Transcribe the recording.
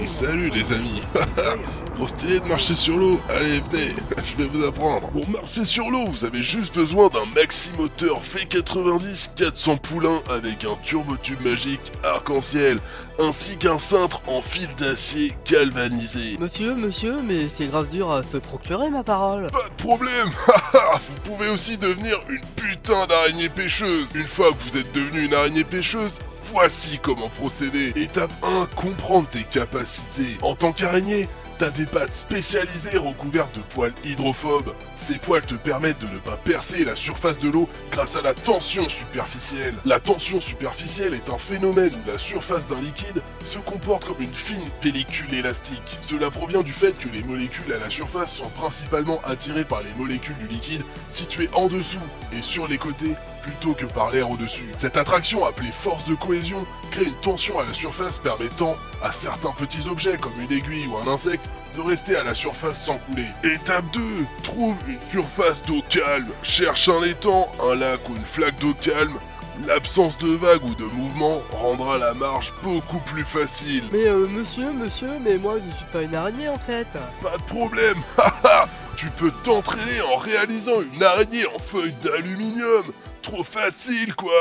Hey, salut les amis. Trop stylé de marcher sur l'eau. Allez, venez, je vais vous apprendre. Pour marcher sur l'eau, vous avez juste besoin d'un maxi-moteur V90 400 poulains avec un turbotube magique arc-en-ciel, ainsi qu'un cintre en fil d'acier galvanisé. Monsieur, mais c'est grave dur à se procurer ma parole. Pas de problème. Vous pouvez aussi devenir une putain d'araignée pêcheuse. Une fois que vous êtes devenu une araignée pêcheuse, voici comment procéder. Étape 1, comprendre tes capacités. En tant qu'araignée, t'as des pattes spécialisées recouvertes de poils hydrophobes. Ces poils te permettent de ne pas percer la surface de l'eau grâce à la tension superficielle. La tension superficielle est un phénomène où la surface d'un liquide se comporte comme une fine pellicule élastique. Cela provient du fait que les molécules à la surface sont principalement attirées par les molécules du liquide situées en dessous et sur les côtés plutôt que par l'air au-dessus. Cette attraction, appelée force de cohésion, crée une tension à la surface permettant à certains petits objets comme une aiguille ou un insecte de rester à la surface sans couler. Étape 2, trouve une surface d'eau calme. Cherche un étang, un lac ou une flaque d'eau calme. L'absence de vagues ou de mouvement rendra la marche beaucoup plus facile. Mais monsieur, mais moi je suis pas une araignée en fait. Pas de problème. Tu peux t'entraîner en réalisant une araignée en feuille d'aluminium. Trop facile quoi.